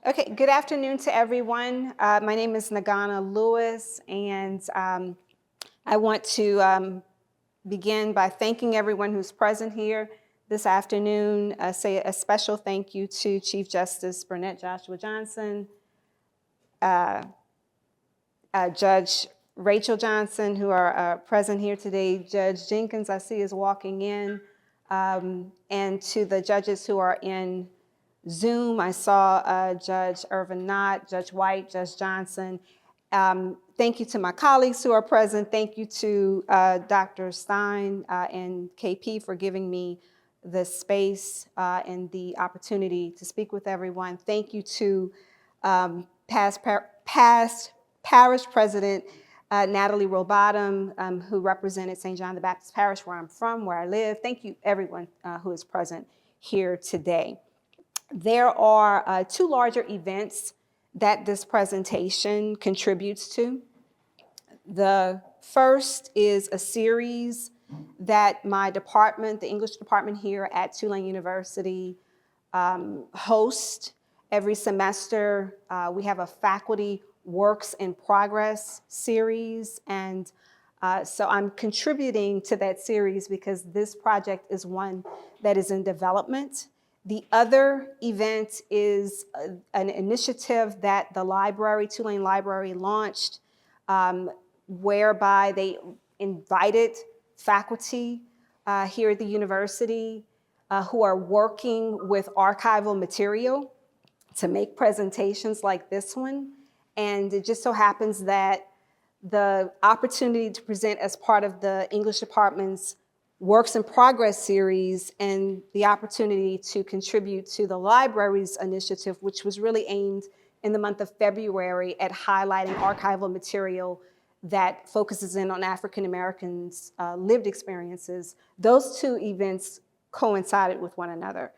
Okay, good afternoon to everyone. My name is Nghana Lewis, and I want to begin by thanking everyone who's present here this afternoon. Say a special thank you to Chief Justice Bernette Joshua Johnson, Judge Rachel Johnson, who are present here today, Judge Jenkins, I see is walking in, and to the judges who are in Zoom. I saw Judge Irvin Knott, Judge White, Judge Johnson. Thank you to my colleagues who are present. Thank you to Dr. Stein and KP for giving me the space and the opportunity to speak with everyone. Thank you to past Parish President Natalie Rowbottom, who represented St. John the Baptist Parish, where I'm from, where I live. Thank you, everyone who is present here today. There are two larger events that this presentation contributes to. The first is a series that my department, the English department here at Tulane University, hosts every semester. We have a faculty works in progress series, and so I'm contributing to that series because this project is one that is in development. The other event is an initiative that the library, Tulane Library, launched, whereby they invited faculty here at the university who are working with archival material to make presentations like this one. And it just so happens that the opportunity to present as part of the English department's Works in Progress series and the opportunity to contribute to the library's initiative, which was really aimed in the month of February at highlighting archival material that focuses in on African Americans' lived experiences. Those two events coincided with one another.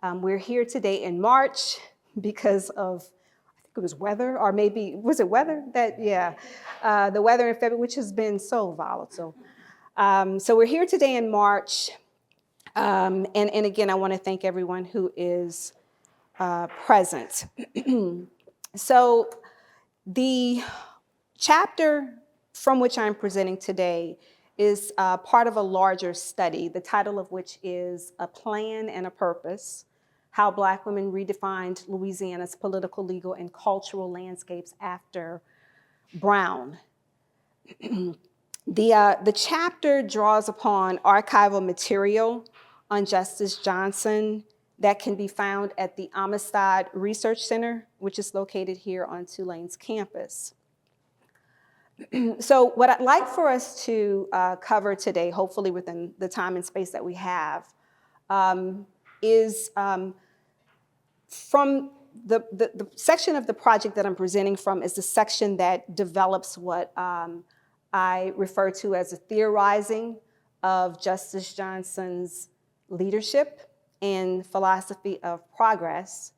We're here today in March because of, I think it was weather, or maybe, was it weather? The weather in February, which has been so volatile. So we're here today in March, and again, I want to thank everyone who is present. So the chapter from which I'm presenting today is part of a larger study, the title of which is A Plan and a Purpose: How Black Women Redefined Louisiana's Political, Legal, and Cultural Landscapes After Brown. The chapter draws upon archival material on Justice Johnson that can be found at the Amistad Research Center, which is located here on Tulane's campus. So what I'd like for us to cover today, hopefully within the time and space that we have, is from the section of the project that I'm presenting from is the section that develops what I refer to as a theorizing of Justice Johnson's leadership and philosophy of progress.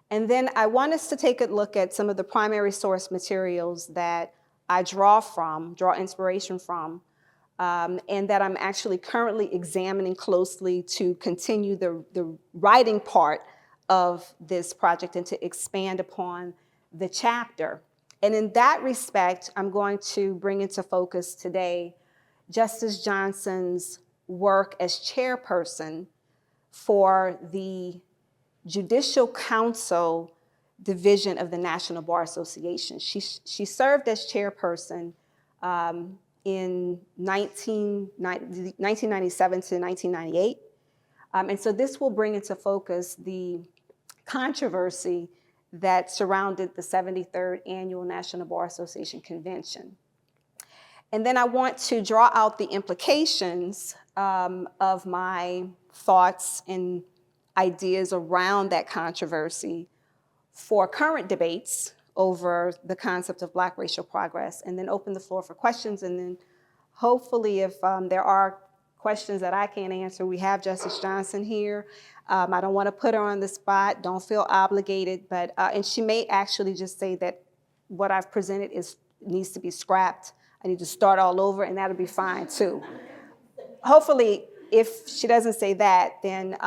And then I want us to take a look at some of the primary source materials that I draw inspiration from, and that I'm actually currently examining closely to continue the writing part of this project and to expand upon the chapter. And in that respect, I'm going to bring into focus today Justice Johnson's work as chairperson for the Judicial Council Division of the National Bar Association. She served as chairperson in 1997 to 1998. And so this will bring into focus the controversy that surrounded the 73rd Annual National Bar Association Convention. And then I want to draw out the implications of my thoughts and ideas around that controversy for current debates over the concept of Black racial progress, and then open the floor for questions. And then hopefully if there are questions that I can't answer, we have Justice Johnson here. I don't want to put her on the spot, don't feel obligated, but, and she may actually just say that what I've presented needs to be scrapped. I need to start all over, and that'll be fine too. Hopefully, if she doesn't say that, then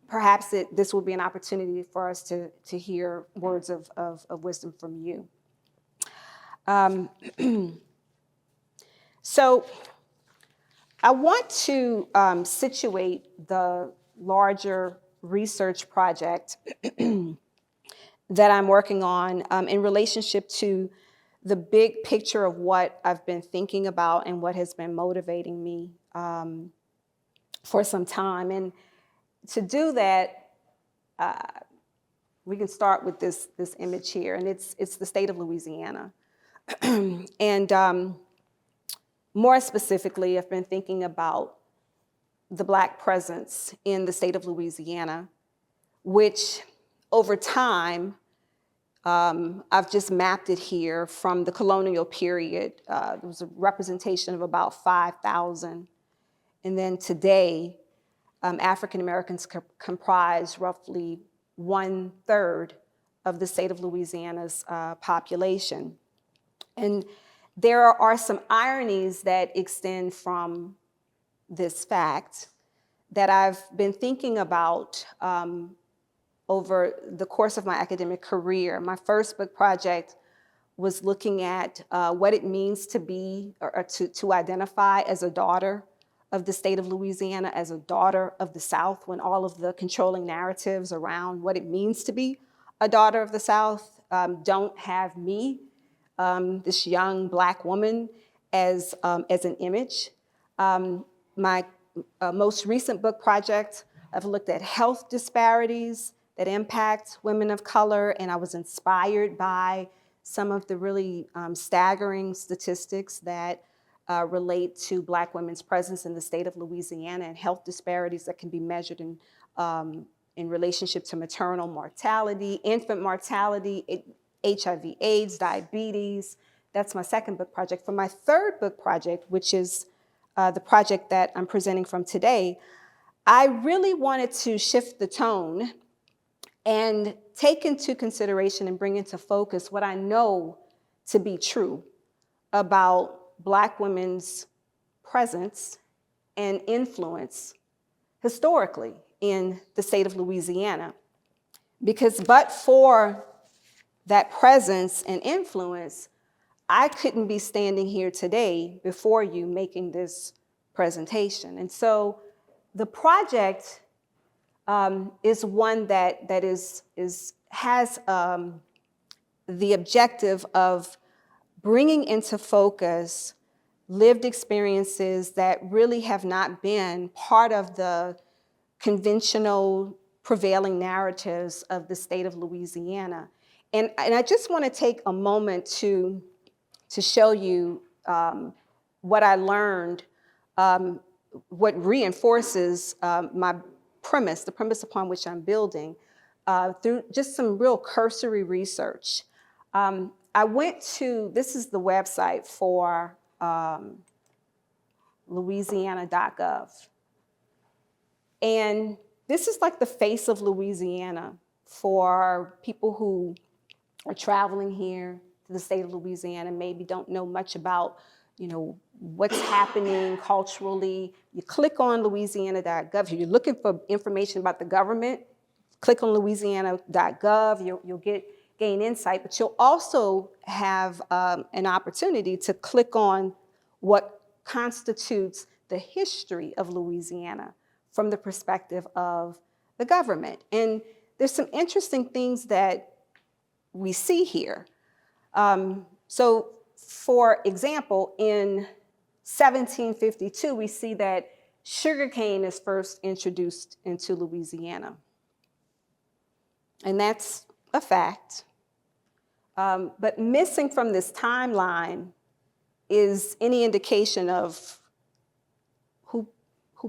perhaps this will be an opportunity for us to hear words of wisdom from you. So I want to situate the larger research project that I'm working on in relationship to the big picture of what I've been thinking about and what has been motivating me for some time. And to do that, we can start with this image here, and it's the state of Louisiana. And more specifically, I've been thinking about the Black presence in the state of Louisiana, which over time, I've just mapped it here from the colonial period. There was a representation of about 5,000. And then today, African Americans comprise roughly 1/3 of the state of Louisiana's population. And there are some ironies that extend from this fact that I've been thinking about over the course of my academic career. My first book project was looking at what it means to be or to identify as a daughter of the state of Louisiana, as a daughter of the South, when all of the controlling narratives around what it means to be a daughter of the South don't have me, this young Black woman, as an image. My most recent book project, I've looked at health disparities that impact women of color, and I was inspired by some of the really staggering statistics that relate to Black women's presence in the state of Louisiana and health disparities that can be measured in relationship to maternal mortality, infant mortality, HIV/AIDS, diabetes. That's my second book project. For my third book project, which is the project that I'm presenting from today, I really wanted to shift the tone and take into consideration and bring into focus what I know to be true about Black women's presence and influence historically in the state of Louisiana. Because but for that presence and influence, I couldn't be standing here today before you making this presentation. And so the project is one that has the objective of bringing into focus lived experiences that really have not been part of the conventional prevailing narratives of the state of Louisiana. And I just want to take a moment to show you what I learned, what reinforces my premise, the premise upon which I'm building, through just some real cursory research. I went to, this is the website for Louisiana.gov. And this is like the face of Louisiana for people who are traveling here to the state of Louisiana, maybe don't know much about, what's happening culturally. You click on Louisiana.gov. If you're looking for information about the government, click on Louisiana.gov. You'll gain insight, but you'll also have an opportunity to click on what constitutes the history of Louisiana from the perspective of the government. And there's some interesting things that we see here. So, for example, in 1752, we see that sugarcane is first introduced into Louisiana. And that's a fact. But missing from this timeline is any indication of who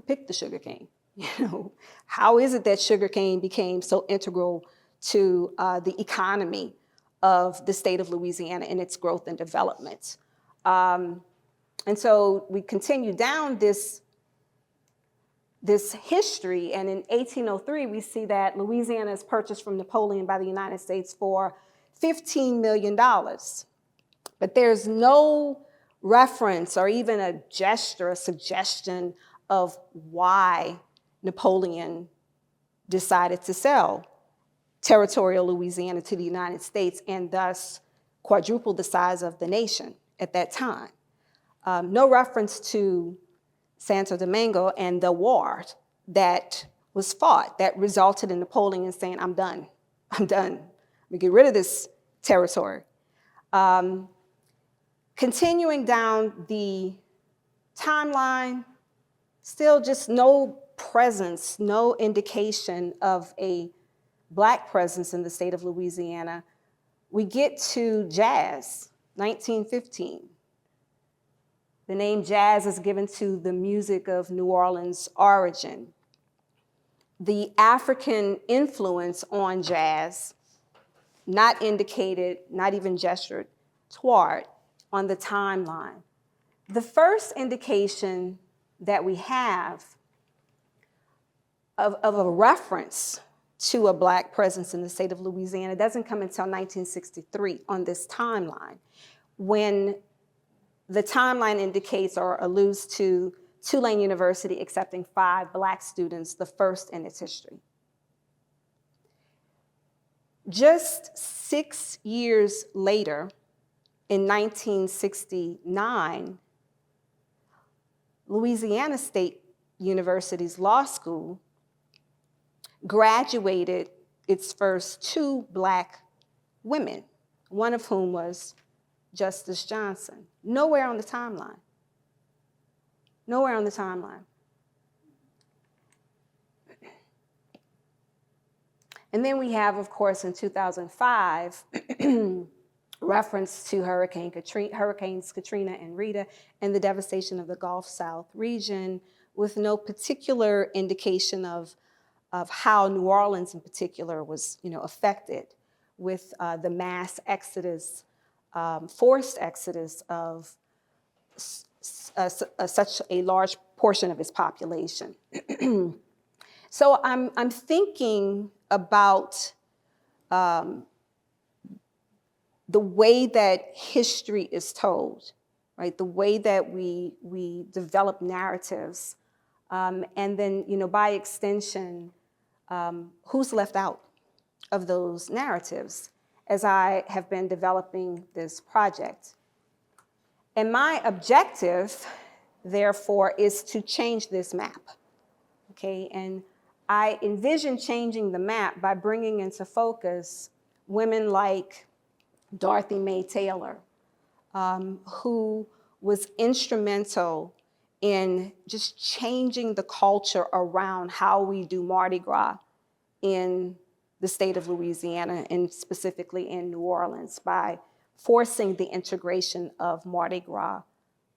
picked the sugarcane. How is it that sugarcane became so integral to the economy of the state of Louisiana and its growth and development? And so we continue down this history, and in 1803, we see that Louisiana is purchased from Napoleon by the United States for $15 million. But there's no reference or even a gesture, a suggestion of why Napoleon decided to sell territorial Louisiana to the United States and thus quadruple the size of the nation at that time. No reference to Santo Domingo and the war that was fought that resulted in Napoleon saying, I'm done. We get rid of this territory. Continuing down the timeline, still just no presence, no indication of a Black presence in the state of Louisiana. We get to jazz, 1915. The name jazz is given to the music of New Orleans origin. The African influence on jazz, not indicated, not even gestured toward on the timeline. The first indication that we have of a reference to a Black presence in the state of Louisiana doesn't come until 1963 on this timeline, when the timeline indicates or alludes to Tulane University accepting 5 Black students, the first in its history. Just 6 years later, in 1969, Louisiana State University's law school graduated its first 2 Black women, one of whom was Justice Johnson. Nowhere on the timeline. Nowhere on the timeline. And then we have, of course, in 2005, reference to Hurricanes Katrina and Rita and the devastation of the Gulf South region, with no particular indication of how New Orleans in particular was, affected with the mass exodus, forced exodus of such a large portion of its population. So I'm thinking about the way that history is told, right? The way that we develop narratives, and then, by extension, who's left out of those narratives as I have been developing this project. And my objective, therefore, is to change this map, okay? And I envision changing the map by bringing into focus women like Dorothy Mae Taylor, who was instrumental in just changing the culture around how we do Mardi Gras in the state of Louisiana, and specifically in New Orleans, by forcing the integration of Mardi Gras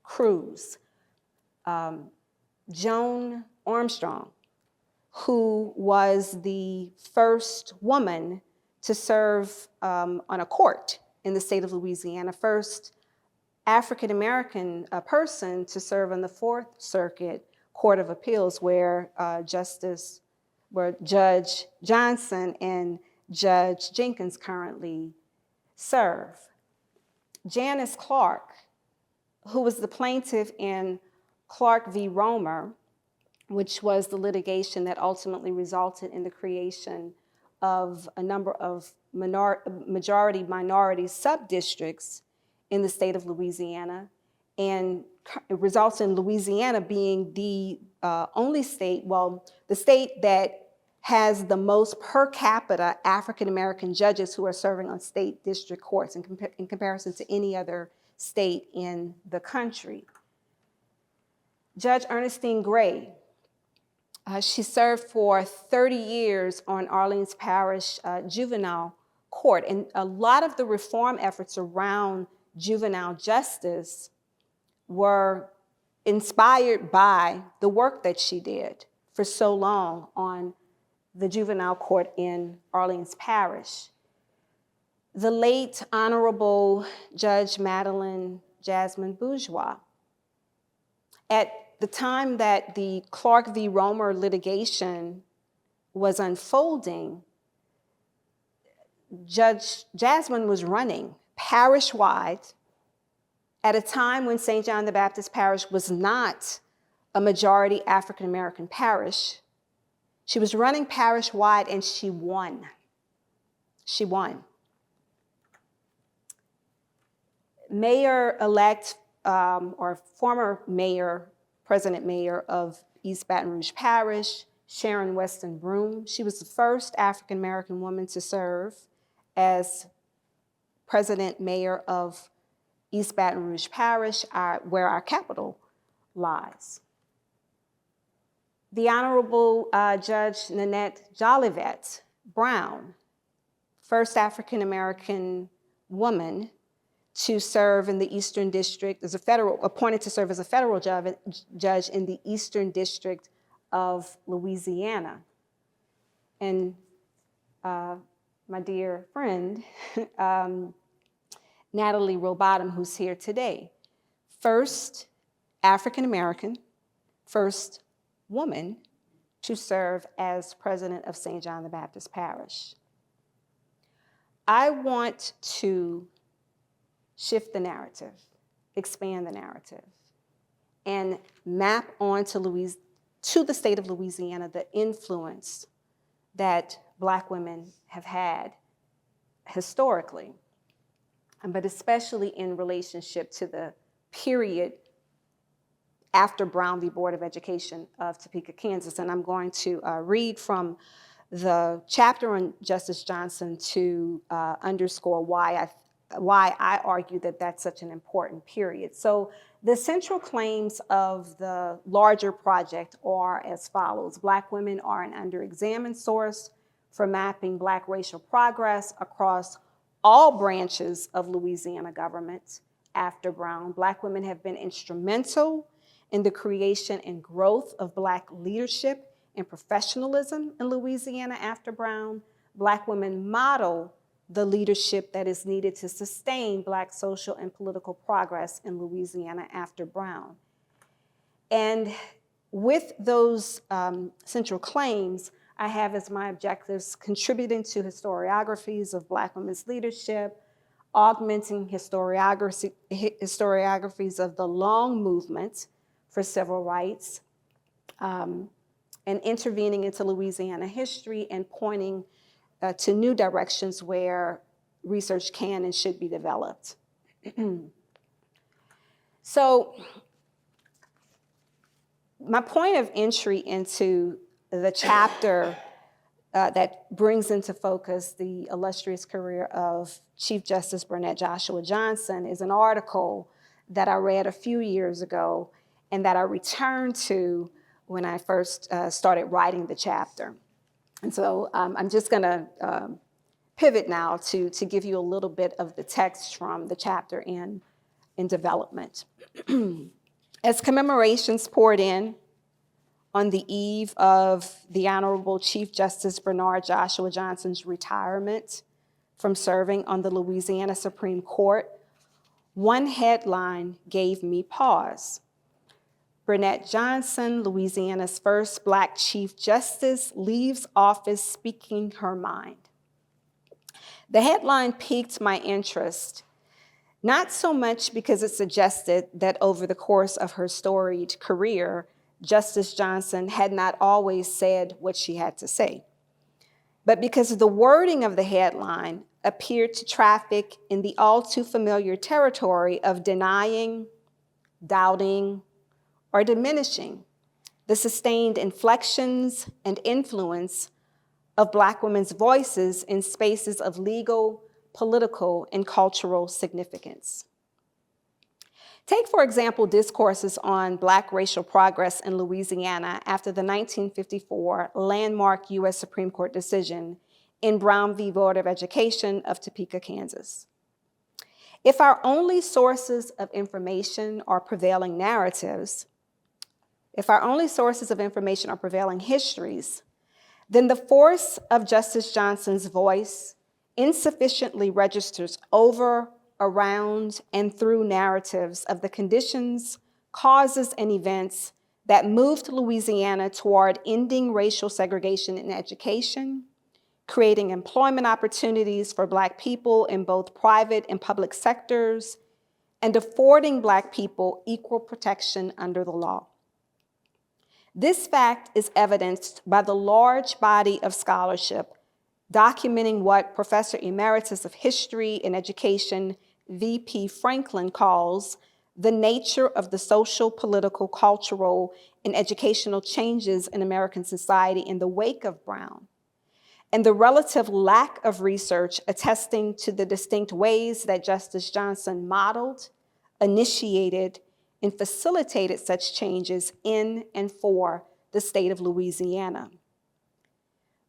crews. Joan Armstrong, who was the first woman to serve on a court in the state of Louisiana, first African-American person to serve on the Fourth Circuit Court of Appeals, where Judge Johnson and Judge Jenkins currently serve. Janice Clark, who was the plaintiff in Clark v. Romer, which was the litigation that ultimately resulted in the creation of a number of majority-minority sub-districts in the state of Louisiana, and it results in Louisiana being the only state, the state that has the most per capita African-American judges who are serving on state district courts in comparison to any other state in the country. Judge Ernestine Gray, she served for 30 years on Orleans Parish Juvenile Court, and a lot of the reform efforts around juvenile justice were inspired by the work that she did for so long on the juvenile court in Orleans Parish. The late Honorable Judge Madeline Jasmine Bourgeois, at the time that the Clark v. Romer litigation was unfolding, Judge Jasmine was running parish-wide at a time when St. John the Baptist Parish was not a majority African-American parish. She was running parish-wide, and she won. She won. Mayor-elect, or former mayor, president mayor of East Baton Rouge Parish, Sharon Weston Broome. She was the first African-American woman to serve as president mayor of East Baton Rouge Parish, where our capital lies. The Honorable Judge Bernette Joshua Brown, first African-American woman to serve in the Eastern District, appointed to serve as a federal judge in the Eastern District of Louisiana. And my dear friend, Natalie Rowbottom, who's here today, first African-American, first woman to serve as president of St. John the Baptist Parish. I want to shift the narrative, expand the narrative, and map onto the state of Louisiana the influence that Black women have had historically, but especially in relationship to the period after Brown v. Board of Education of Topeka, Kansas. And I'm going to read from the chapter on Justice Johnson to underscore why I argue that that's such an important period. So the central claims of the larger project are as follows. Black women are an underexamined source for mapping Black racial progress across all branches of Louisiana government after Brown. Black women have been instrumental in the creation and growth of Black leadership and professionalism in Louisiana after Brown. Black women model the leadership that is needed to sustain Black social and political progress in Louisiana after Brown. And with those central claims, I have as my objectives contributing to historiographies of Black women's leadership, augmenting historiographies of the long movement for civil rights, and intervening into Louisiana history and pointing to new directions where research can and should be developed. So my point of entry into the chapter that brings into focus the illustrious career of Chief Justice Bernette Joshua Johnson is an article that I read a few years ago and that I returned to when I first started writing the chapter. And so I'm just gonna pivot now to give you a little bit of the text from the chapter in development. As commemorations poured in on the eve of the Honorable Chief Justice Bernette Joshua Johnson's retirement from serving on the Louisiana Supreme Court, one headline gave me pause. Bernette Johnson, Louisiana's first Black Chief Justice, leaves office speaking her mind. The headline piqued my interest, not so much because it suggested that over the course of her storied career, Justice Johnson had not always said what she had to say, but because the wording of the headline appeared to traffic in the all too familiar territory of denying, doubting, or diminishing the sustained inflections and influence of Black women's voices in spaces of legal, political, and cultural significance. Take, for example, discourses on Black racial progress in Louisiana after the 1954 landmark U.S. Supreme Court decision in Brown v. Board of Education of Topeka, Kansas. If our only sources of information are prevailing narratives, if our only sources of information are prevailing histories, then the force of Justice Johnson's voice insufficiently registers over, around, and through narratives of the conditions, causes, and events that moved Louisiana toward ending racial segregation in education, creating employment opportunities for Black people in both private and public sectors, and affording Black people equal protection under the law. This fact is evidenced by the large body of scholarship documenting what Professor Emeritus of History and Education, V.P. Franklin, calls the nature of the social, political, cultural, and educational changes in American society in the wake of Brown, and the relative lack of research attesting to the distinct ways that Justice Johnson modeled, initiated, and facilitated such changes in and for the state of Louisiana.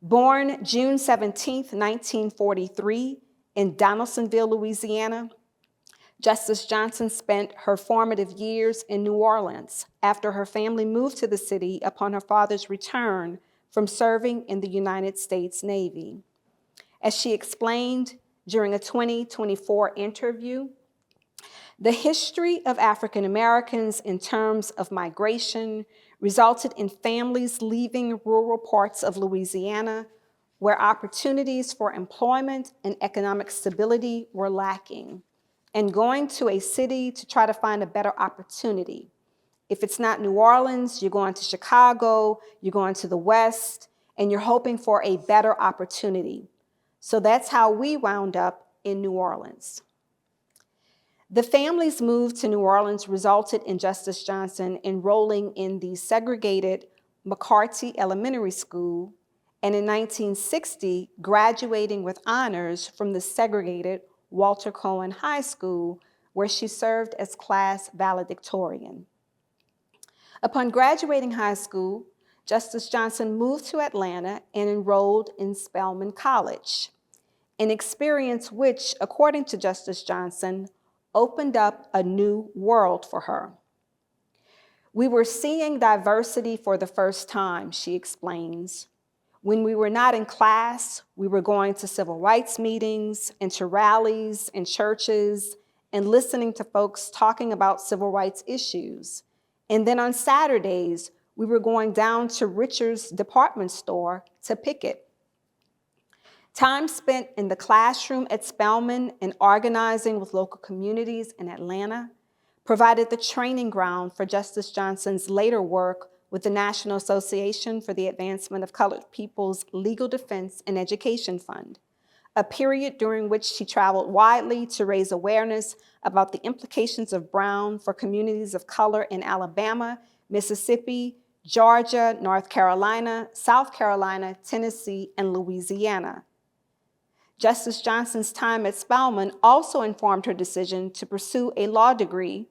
Born June 17, 1943, in Donaldsonville, Louisiana, Justice Johnson spent her formative years in New Orleans after her family moved to the city upon her father's return from serving in the United States Navy. As she explained during a 2024 interview, the history of African Americans in terms of migration resulted in families leaving rural parts of Louisiana where opportunities for employment and economic stability were lacking, and going to a city to try to find a better opportunity. If it's not New Orleans, you're going to Chicago, you're going to the West, and you're hoping for a better opportunity. So that's how we wound up in New Orleans. The family's move to New Orleans resulted in Justice Johnson enrolling in the segregated McCarty Elementary School, and in 1960, graduating with honors from the segregated Walter Cohen High School, where she served as class valedictorian. Upon graduating high school, Justice Johnson moved to Atlanta and enrolled in Spelman College, an experience which, according to Justice Johnson, opened up a new world for her. We were seeing diversity for the first time, she explains. When we were not in class, we were going to civil rights meetings and to rallies and churches and listening to folks talking about civil rights issues. And then on Saturdays, we were going down to Richard's department store to picket. Time spent in the classroom at Spelman and organizing with local communities in Atlanta provided the training ground for Justice Johnson's later work with the National Association for the Advancement of Colored People's Legal Defense and Education Fund, a period during which she traveled widely to raise awareness about the implications of Brown for communities of color in Alabama, Mississippi, Georgia, North Carolina, South Carolina, Tennessee, and Louisiana. Justice Johnson's time at Spelman also informed her decision to pursue a law degree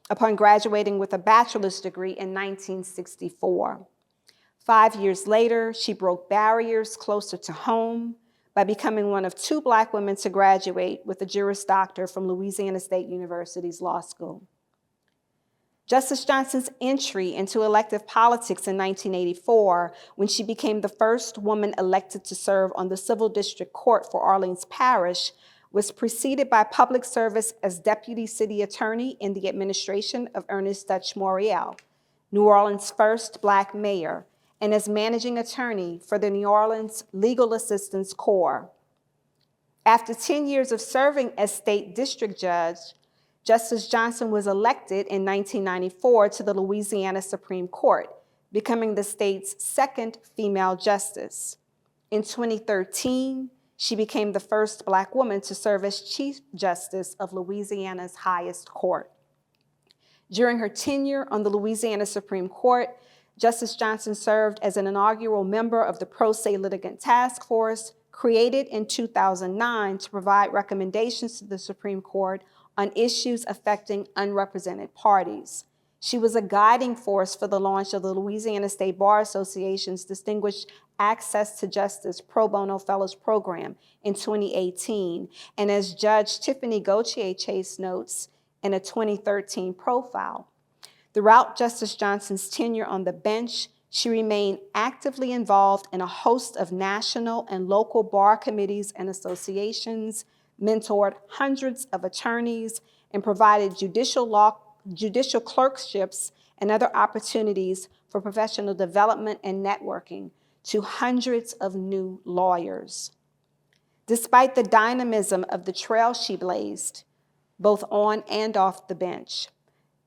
upon graduating with a bachelor's degree in 1964. 5 years later, she broke barriers closer to home by becoming one of 2 Black women to graduate with a Juris Doctor from Louisiana State University's law school. Justice Johnson's entry into elective politics in 1984, when she became the first woman elected to serve on the Civil District Court for Orleans Parish, was preceded by public service as Deputy City Attorney in the administration of Ernest Dutch Morial, New Orleans' first Black mayor, and as Managing Attorney for the New Orleans Legal Assistance Corps. After 10 years of serving as State District Judge, Justice Johnson was elected in 1994 to the Louisiana Supreme Court, becoming the state's second female justice. In 2013, she became the first Black woman to serve as Chief Justice of Louisiana's highest court. During her tenure on the Louisiana Supreme Court, Justice Johnson served as an inaugural member of the Pro Se Litigant Task Force, created in 2009 to provide recommendations to the Supreme Court on issues affecting unrepresented parties. She was a guiding force for the launch of the Louisiana State Bar Association's Distinguished Access to Justice Pro Bono Fellows Program in 2018, and as Judge Tiffany Gauthier Chase notes in a 2013 profile. Throughout Justice Johnson's tenure on the bench, she remained actively involved in a host of national and local bar committees and associations, mentored hundreds of attorneys, and provided judicial clerkships and other opportunities for professional development and networking to hundreds of new lawyers. Despite the dynamism of the trail she blazed, both on and off the bench,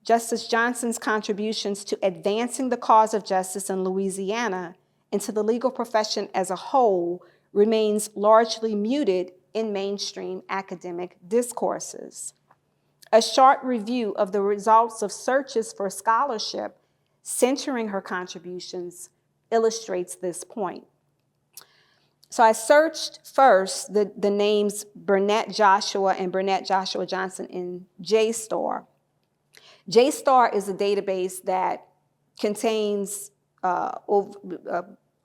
Justice Johnson's contributions to advancing the cause of justice in Louisiana and to the legal profession as a whole remains largely muted in mainstream academic discourses. A short review of the results of searches for scholarship centering her contributions illustrates this point. So I searched first the names Bernette Joshua and Bernette Joshua Johnson in JSTOR. JSTOR is a database that contains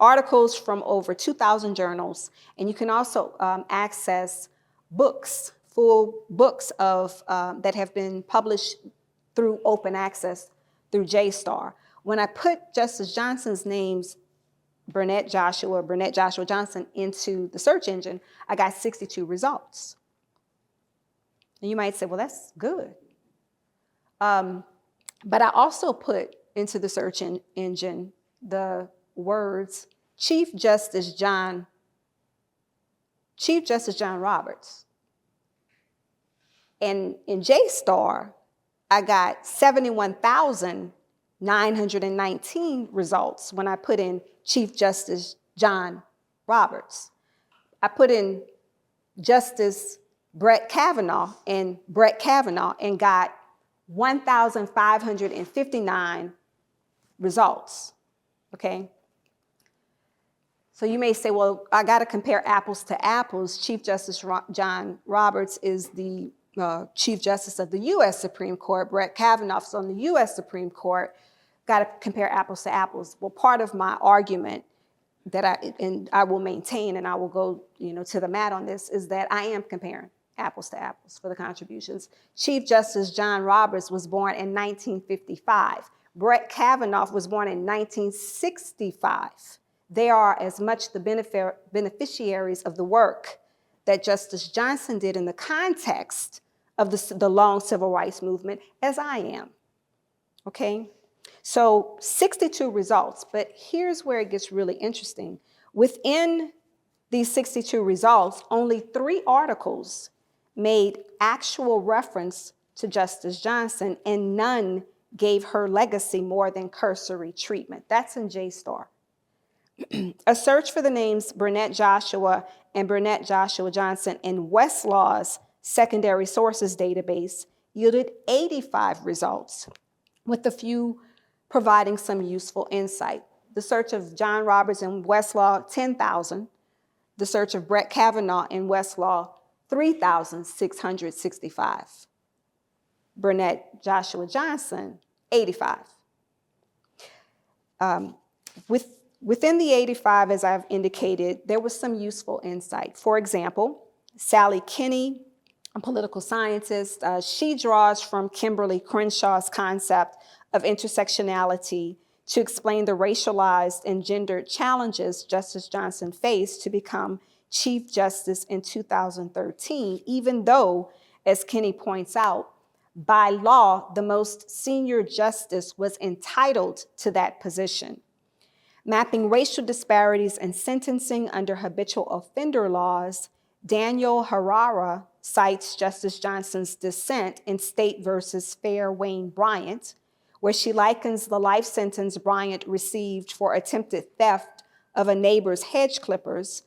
articles from over 2,000 journals, and you can also access books, full books of that have been published through open access through JSTOR. When I put Justice Johnson's names, Bernette Joshua Johnson, into the search engine, I got 62 results. And you might say, well, that's good. But I also put into the search engine the words Chief Justice John Roberts. And in JSTOR, I got 71,919 results when I put in Chief Justice John Roberts. I put in Justice Brett Kavanaugh and got 1,559 results, okay? So you may say, well, I gotta compare apples to apples. Chief Justice John Roberts is the Chief Justice of the US Supreme Court. Brett Kavanaugh's on the US Supreme Court. Gotta compare apples to apples. Well, part of my argument that I will maintain, and I will go to the mat on this, is that I am comparing apples to apples for the contributions. Chief Justice John Roberts was born in 1955. Brett Kavanaugh was born in 1965. They are as much the beneficiaries of the work that Justice Johnson did in the context of the long civil rights movement as I am, okay? So 62 results, but here's where it gets really interesting. Within these 62 results, only 3 articles made actual reference to Justice Johnson, and none gave her legacy more than cursory treatment. That's in JSTOR. A search for the names Bernette Joshua and Bernette Joshua Johnson in Westlaw's secondary sources database yielded 85 results, with a few providing some useful insight. The search of John Roberts in Westlaw, 10,000. The search of Brett Kavanaugh in Westlaw, 3,665. Bernette Joshua Johnson, 85. Within the 85, as I've indicated, there was some useful insight. For example, Sally Kinney, a political scientist, she draws from Kimberly Crenshaw's concept of intersectionality to explain the racialized and gendered challenges Justice Johnson faced to become Chief Justice in 2013, even though, as Kinney points out, by law, the most senior justice was entitled to that position. Mapping racial disparities in sentencing under habitual offender laws, Daniel Harara cites Justice Johnson's dissent in State versus Fair Wayne Bryant, where she likens the life sentence Bryant received for attempted theft of a neighbor's hedge clippers,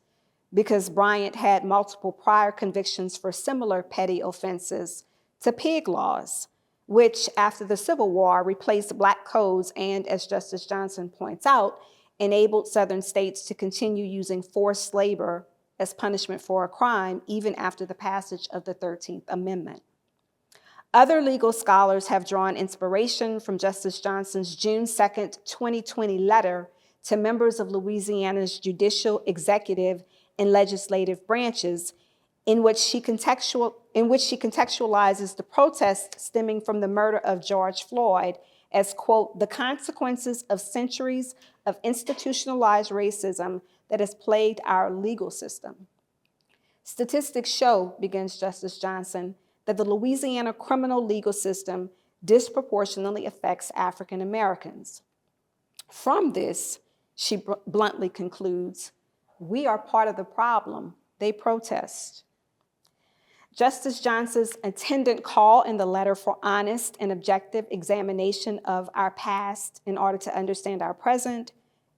because Bryant had multiple prior convictions for similar petty offenses, to pig laws, which after the Civil War replaced Black codes and, as Justice Johnson points out, enabled Southern states to continue using forced labor as punishment for a crime even after the passage of the 13th Amendment. Other legal scholars have drawn inspiration from Justice Johnson's June 2nd, 2020 letter to members of Louisiana's judicial, executive, and legislative branches, in which she contextualizes the protests stemming from the murder of George Floyd as, quote, the consequences of centuries of institutionalized racism that has plagued our legal system. Statistics show, begins Justice Johnson, that the Louisiana criminal legal system disproportionately affects African Americans. From this, she bluntly concludes, we are part of the problem. They protest. Justice Johnson's attendant call in the letter for honest and objective examination of our past in order to understand our present,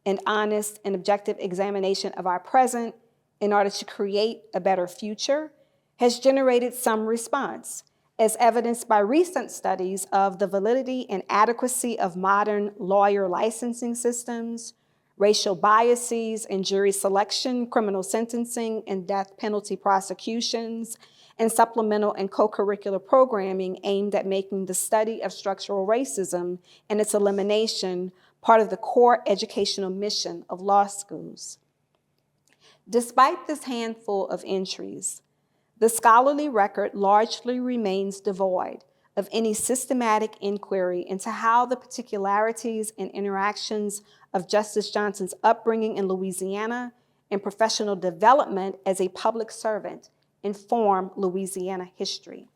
and honest and objective examination of our present in order to create a better future, has generated some response, as evidenced by recent studies of the validity and adequacy of modern lawyer licensing systems, racial biases in jury selection, criminal sentencing, and death penalty prosecutions, and supplemental and co-curricular programming aimed at making the study of structural racism and its elimination part of the core educational mission of law schools. Despite this handful of entries, the scholarly record largely remains devoid of any systematic inquiry into how the particularities and interactions of Justice Johnson's upbringing in Louisiana and professional development as a public servant inform Louisiana history.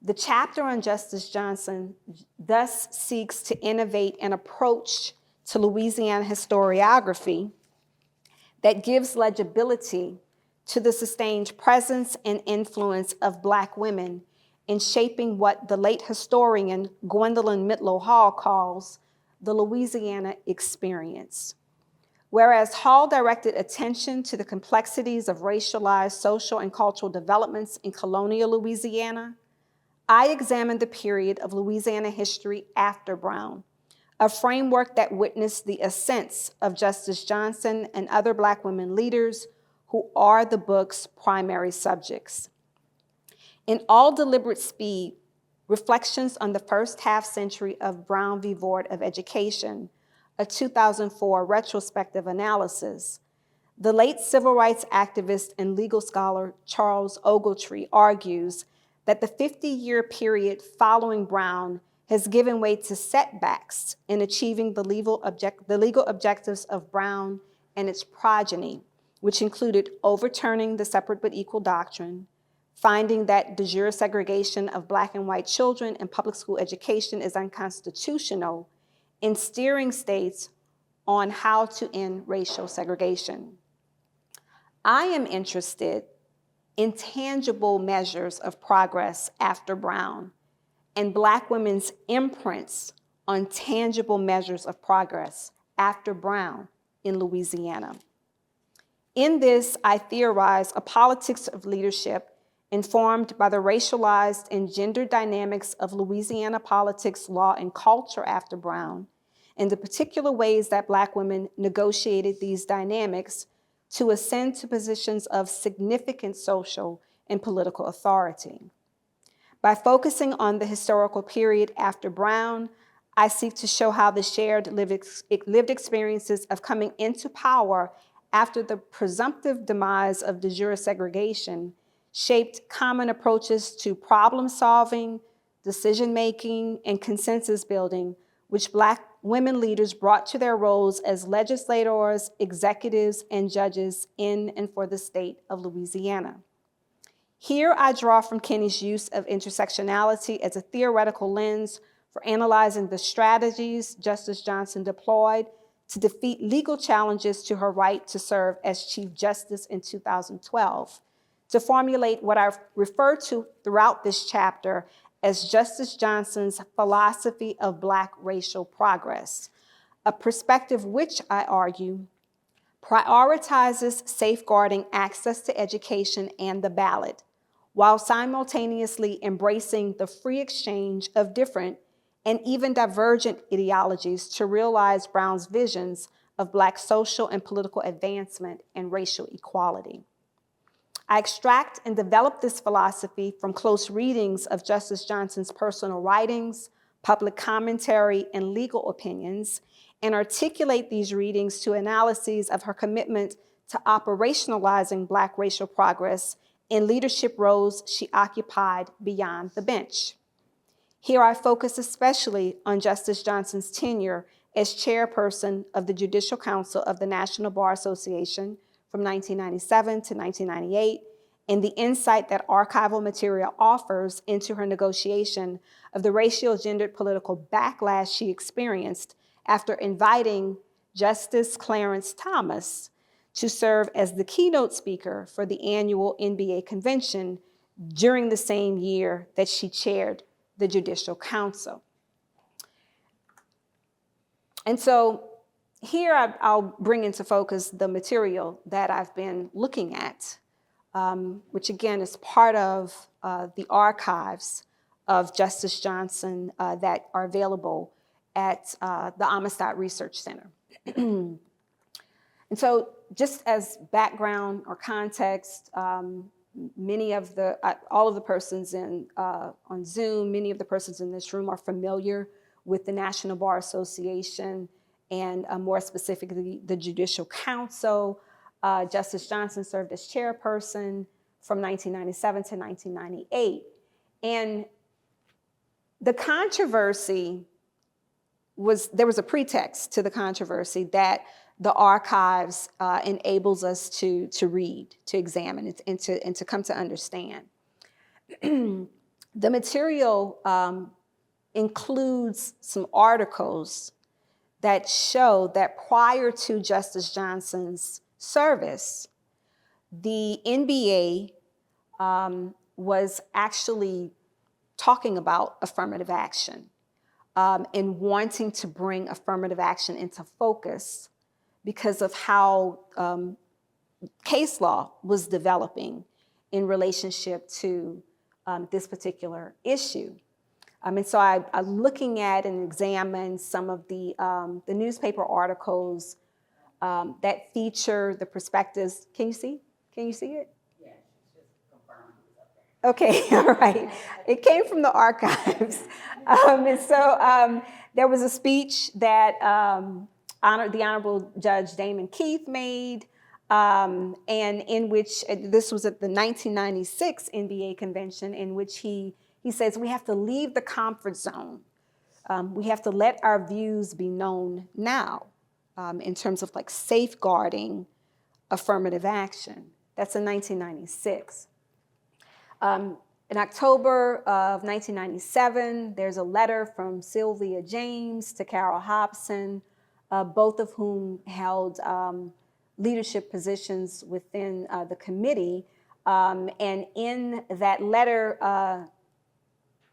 The chapter on Justice Johnson thus seeks to innovate an approach to Louisiana historiography that gives legibility to the sustained presence and influence of Black women in shaping what the late historian Gwendolyn Mitlow Hall calls the Louisiana experience. Whereas Hall directed attention to the complexities of racialized social and cultural developments in colonial Louisiana, I examined the period of Louisiana history after Brown, a framework that witnessed the ascents of Justice Johnson and other Black women leaders who are the book's primary subjects. In all deliberate speed, Reflections on the First Half Century of Brown v. Board of Education, a 2004 retrospective analysis, the late civil rights activist and legal scholar Charles Ogletree argues that the 50-year period following Brown has given way to setbacks in achieving the legal objectives of Brown and its progeny, which included overturning the separate but equal doctrine, finding that de jure segregation of Black and white children in public school education is unconstitutional, and steering states on how to end racial segregation. I am interested in tangible measures of progress after Brown and Black women's imprints on tangible measures of progress after Brown in Louisiana. In this, I theorize a politics of leadership informed by the racialized and gender dynamics of Louisiana politics, law, and culture after Brown, and the particular ways that Black women negotiated these dynamics to ascend to positions of significant social and political authority. By focusing on the historical period after Brown, I seek to show how the shared lived experiences of coming into power after the presumptive demise of de jure segregation shaped common approaches to problem solving, decision-making, and consensus building, which Black women leaders brought to their roles as legislators, executives, and judges in and for the state of Louisiana. Here I draw from Kinney's use of intersectionality as a theoretical lens for analyzing the strategies Justice Johnson deployed to defeat legal challenges to her right to serve as Chief Justice in 2012, to formulate what I've referred to throughout this chapter as Justice Johnson's philosophy of Black racial progress, a perspective which, I argue, prioritizes safeguarding access to education and the ballot, while simultaneously embracing the free exchange of different and even divergent ideologies to realize Brown's visions of Black social and political advancement and racial equality. I extract and develop this philosophy from close readings of Justice Johnson's personal writings, public commentary, and legal opinions, and articulate these readings to analyses of her commitment to operationalizing Black racial progress in leadership roles she occupied beyond the bench. Here I focus especially on Justice Johnson's tenure as chairperson of the Judicial Council of the National Bar Association from 1997 to 1998, and the insight that archival material offers into her negotiation of the racial gendered political backlash she experienced after inviting Justice Clarence Thomas to serve as the keynote speaker for the annual NBA convention during the same year that she chaired the Judicial Council. And so here I'll bring into focus the material that I've been looking at, which again is part of the archives of Justice Johnson that are available at the Amistad Research Center. And so just as background or context, many of the, all of the persons on Zoom, many of the persons in this room are familiar with the National Bar Association and more specifically the Judicial Council. Justice Johnson served as chairperson from 1997 to 1998. And the controversy there was a pretext to the controversy that the archives enables us to read, to examine, and to come to understand. The material includes some articles that show that prior to Justice Johnson's service, the NBA was actually talking about affirmative action and wanting to bring affirmative action into focus because of how case law was developing in relationship to this particular issue. And so I'm looking at and examine some of the newspaper articles that feature the perspectives. Can you see? Can you see it? Yeah, it's just confirming it's up there. Okay, all right. It came from the archives. And so there was a speech that the Honorable Judge Damon Keith made, and in which, this was at the 1996 NBA convention, in which he says we have to leave the comfort zone. We have to let our views be known now in terms of like safeguarding affirmative action. That's in 1996. In October of 1997, there's a letter from Sylvia James to Carol Hobson, both of whom held leadership positions within the committee. And in that letter,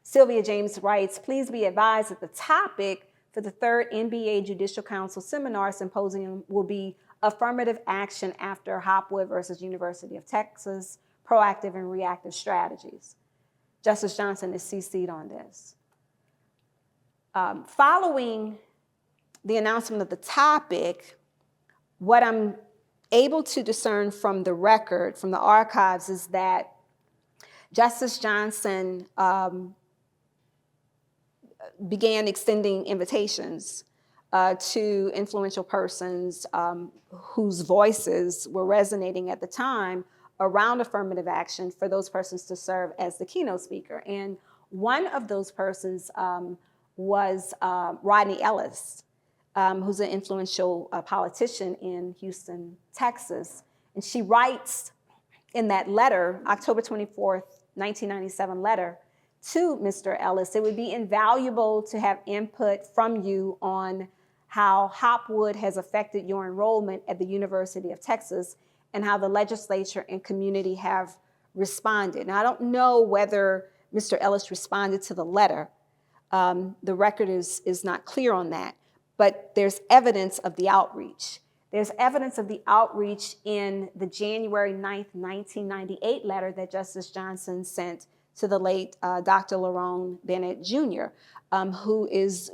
Sylvia James writes, "Please be advised that the topic for the third NBA Judicial Council Seminar Symposium will be affirmative action after Hopwood versus University of Texas, proactive and reactive strategies." Justice Johnson is CC'd on this. Following the announcement of the topic, what I'm able to discern from the record, from the archives, is that Justice Johnson began extending invitations to influential persons whose voices were resonating at the time around affirmative action for those persons to serve as the keynote speaker. And one of those persons was Rodney Ellis, who's an influential politician in Houston, Texas. And she writes in that letter, October 24th, 1997 letter, to Mr. Ellis, "It would be invaluable to have input from you on how Hopwood has affected your enrollment at the University of Texas and how the legislature and community have responded." Now, I don't know whether Mr. Ellis responded to the letter. The record is not clear on that, but there's evidence of the outreach. There's evidence of the outreach in the January 9th, 1998 letter that Justice Johnson sent to the late Dr. Lerone Bernette Jr., who is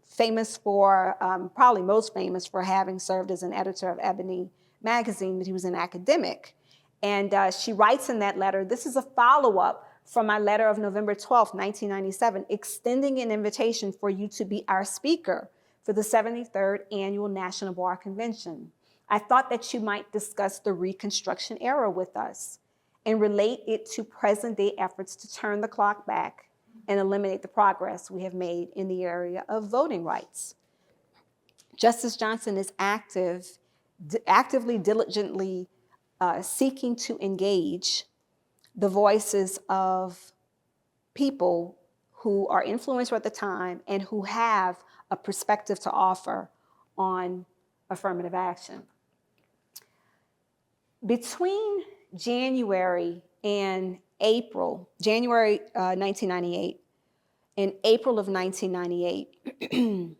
famous for, probably most famous for having served as an editor of Ebony magazine, but he was an academic. And she writes in that letter, "This is a follow-up from my letter of November 12th, 1997, extending an invitation for you to be our speaker for the 73rd Annual National Bar Convention. I thought that you might discuss the Reconstruction era with us and relate it to present-day efforts to turn the clock back and eliminate the progress we have made in the area of voting rights." Justice Johnson is actively, diligently seeking to engage the voices of people who are influential at the time and who have a perspective to offer on affirmative action. Between January in January 1998. In April of 1998,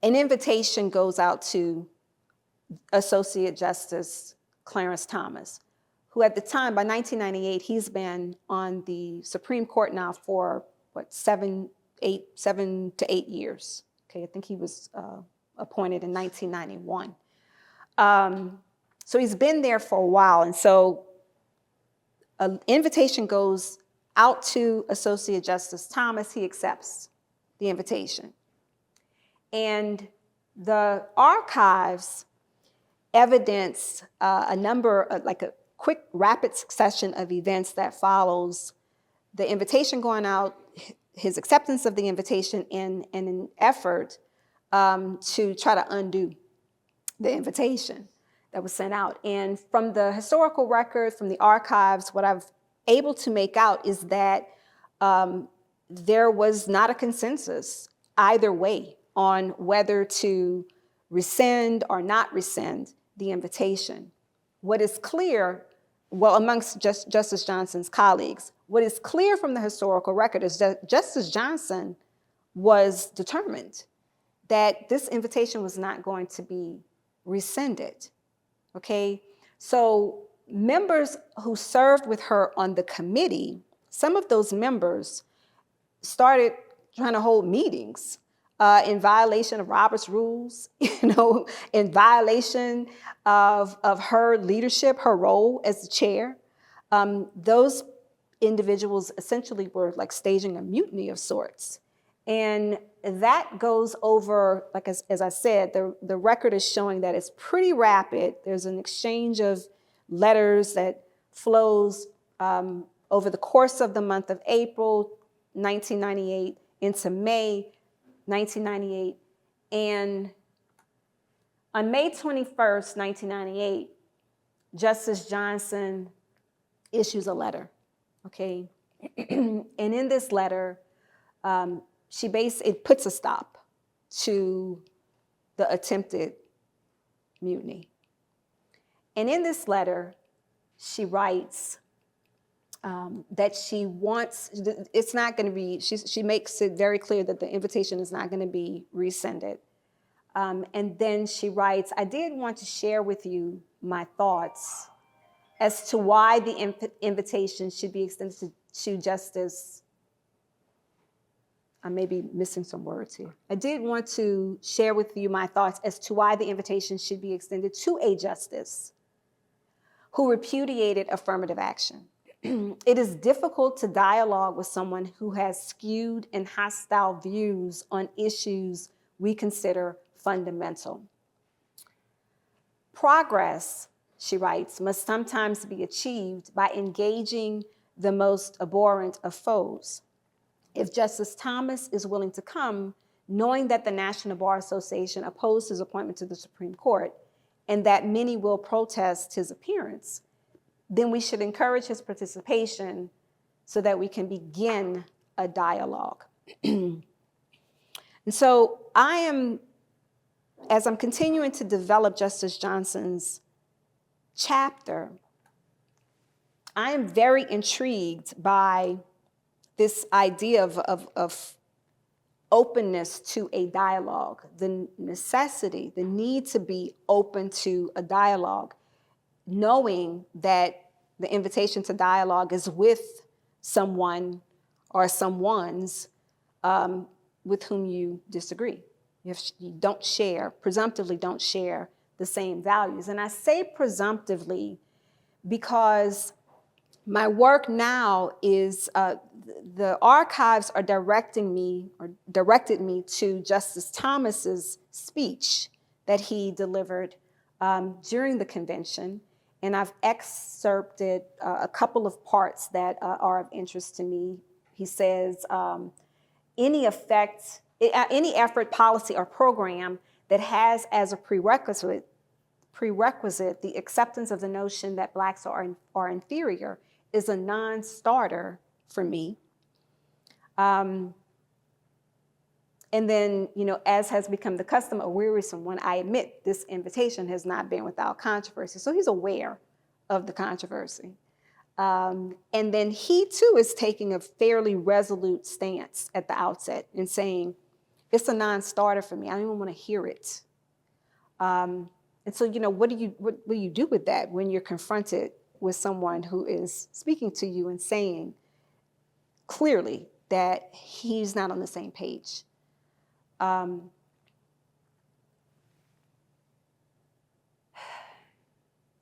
an invitation goes out to Associate Justice Clarence Thomas, who at the time, by 1998, he's been on the Supreme Court now for, 7 to 8 years. Okay, I think he was appointed in 1991. So he's been there for a while, and so an invitation goes out to Associate Justice Thomas. He accepts the invitation. And the archives evidence a number, like a quick, rapid succession of events that follows the invitation going out, his acceptance of the invitation, and an effort to try to undo the invitation that was sent out. And from the historical record, from the archives, what I've able to make out is that there was not a consensus either way on whether to rescind or not rescind the invitation. What is clear, well, amongst Justice Johnson's colleagues, what is clear from the historical record is that Justice Johnson was determined that this invitation was not going to be rescinded, okay? So members who served with her on the committee, some of those members started trying to hold meetings in violation of Robert's rules, in violation of her leadership, her role as the chair. Those individuals essentially were like staging a mutiny of sorts. And that goes over, like as I said, the record is showing that it's pretty rapid. There's an exchange of letters that flows over the course of the month of April 1998 into May 1998. And on May 21st, 1998, Justice Johnson issues a letter, okay? And in this letter, it puts a stop to the attempted mutiny. And in this letter, she writes that she wants, it's not going to be, she makes it very clear that the invitation is not going to be rescinded. And then she writes, I did want to share with you my thoughts as to why the invitation should be extended to Justice, I may be missing some words here. I did want to share with you my thoughts as to why the invitation should be extended to a justice who repudiated affirmative action. It is difficult to dialogue with someone who has skewed and hostile views on issues we consider fundamental. Progress, she writes, must sometimes be achieved by engaging the most abhorrent of foes. If Justice Thomas is willing to come, knowing that the National Bar Association opposed his appointment to the Supreme Court and that many will protest his appearance, then we should encourage his participation so that we can begin a dialogue. And so as I'm continuing to develop Justice Johnson's chapter, I am very intrigued by this idea of openness to a dialogue, the necessity, the need to be open to a dialogue, knowing that the invitation to dialogue is with someone or someones with whom you disagree. You don't share, presumptively don't share the same values. And I say presumptively because my work now is, the archives are directed me to Justice Thomas's speech that he delivered during the convention. And I've excerpted a couple of parts that are of interest to me. He says, any effort, policy, or program that has as a prerequisite the acceptance of the notion that Blacks are inferior is a non-starter for me. And then, as has become the custom, a wearisome one, I admit this invitation has not been without controversy. So he's aware of the controversy. And then he too is taking a fairly resolute stance at the outset and saying, it's a non-starter for me. I don't even want to hear it. And so, what do you do with that when you're confronted with someone who is speaking to you and saying clearly that he's not on the same page? And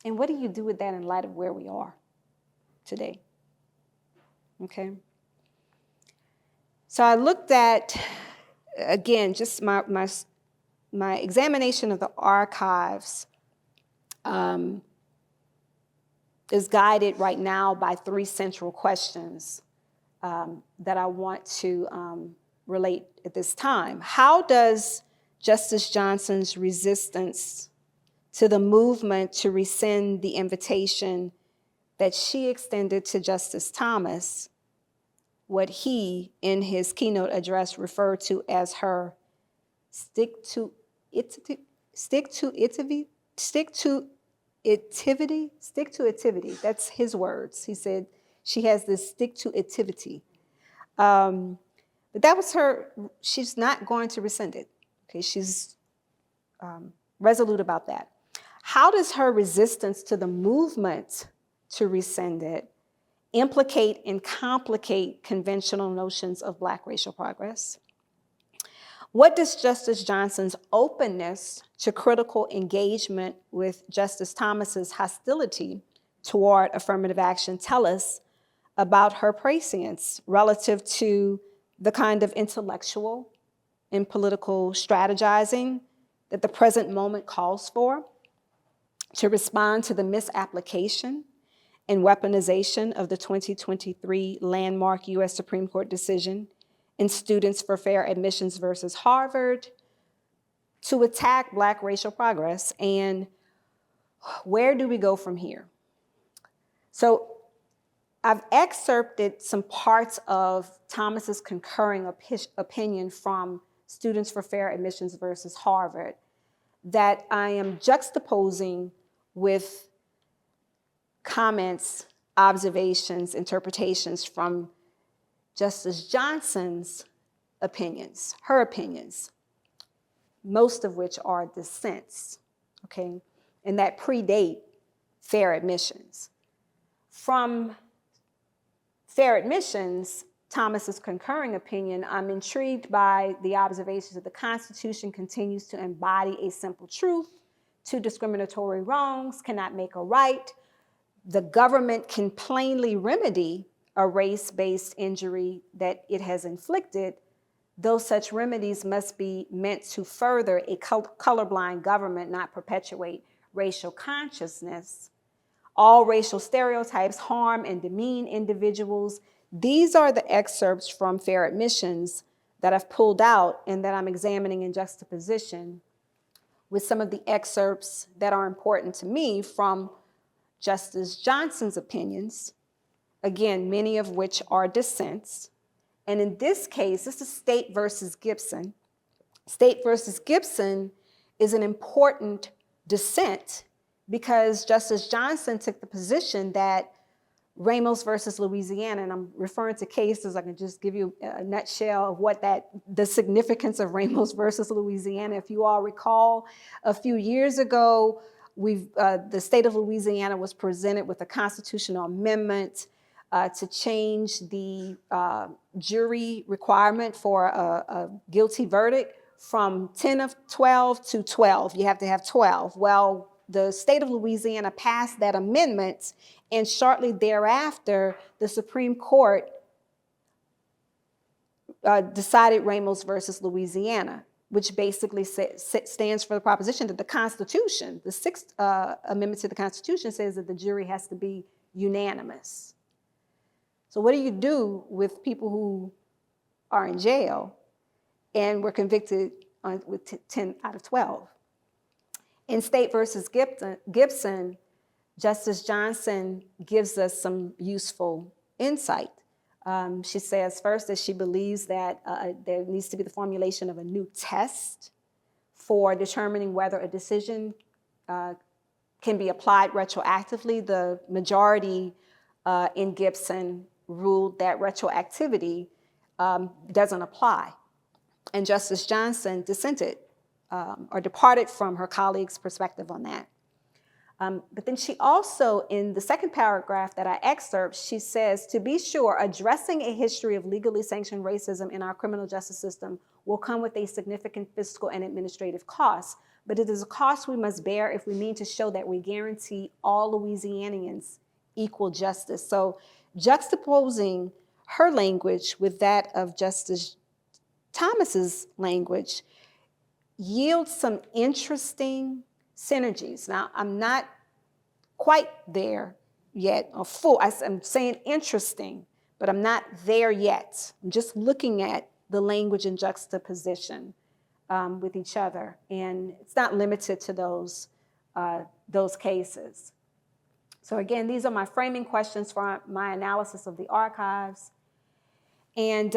what do you do with that in light of where we are today? Okay. So I looked at, again, just my examination of the archives is guided right now by 3 central questions that I want to relate at this time. How does Justice Johnson's resistance to the movement to rescind the invitation that she extended to Justice Thomas, what he, in his keynote address, referred to as her stick-to-itivity, that's his words. He said she has this stick-to-itivity. But that was she's not going to rescind it. Okay, she's resolute about that. How does her resistance to the movement to rescind it implicate and complicate conventional notions of Black racial progress? What does Justice Johnson's openness to critical engagement with Justice Thomas's hostility toward affirmative action tell us about her prescience relative to the kind of intellectual and political strategizing that the present moment calls for to respond to the misapplication and weaponization of the 2023 landmark U.S. Supreme Court decision in Students for Fair Admissions versus Harvard, to attack Black racial progress? And where do we go from here? So I've excerpted some parts of Thomas's concurring opinion from Students for Fair Admissions versus Harvard that I am juxtaposing with comments, observations, interpretations from Justice Johnson's opinions, her opinions, most of which are dissents, okay, and that predate fair admissions. From fair admissions, Thomas's concurring opinion, I'm intrigued by the observations that the Constitution continues to embody a simple truth: 2 discriminatory wrongs cannot make a right. The government can plainly remedy a race-based injury that it has inflicted, though such remedies must be meant to further a colorblind government, not perpetuate racial consciousness. All racial stereotypes harm and demean individuals. These are the excerpts from fair admissions that I've pulled out and that I'm examining in juxtaposition with some of the excerpts that are important to me from Justice Johnson's opinions, again, many of which are dissents. And in this case, this is State versus Gibson. State versus Gibson is an important dissent because Justice Johnson took the position that Ramos versus Louisiana, and I'm referring to cases, I can just give you a nutshell of what the significance of Ramos versus Louisiana. If you all recall, a few years ago, the state of Louisiana was presented with a constitutional amendment to change the jury requirement for a guilty verdict from 10 of 12 to 12. You have to have 12. Well, the state of Louisiana passed that amendment, and shortly thereafter, the Supreme Court decided Ramos versus Louisiana, which basically stands for the proposition that the Constitution, the 6th Amendment to the Constitution, says that the jury has to be unanimous. So what do you do with people who are in jail and were convicted with 10 out of 12? In State versus Gibson, Justice Johnson gives us some useful insight. She says first that she believes that there needs to be the formulation of a new test for determining whether a decision can be applied retroactively. The majority in Gibson ruled that retroactivity doesn't apply. And Justice Johnson dissented or departed from her colleague's perspective on that. But then she also, in the second paragraph that I excerpt, she says, to be sure, addressing a history of legally sanctioned racism in our criminal justice system will come with a significant fiscal and administrative cost, but it is a cost we must bear if we mean to show that we guarantee all Louisianians equal justice. So juxtaposing her language with that of Justice Thomas's language yields some interesting synergies. Now, I'm not quite there yet, or full. I'm saying interesting, but I'm not there yet. I'm just looking at the language in juxtaposition with each other, and it's not limited to those cases. So again, these are my framing questions for my analysis of the archives, and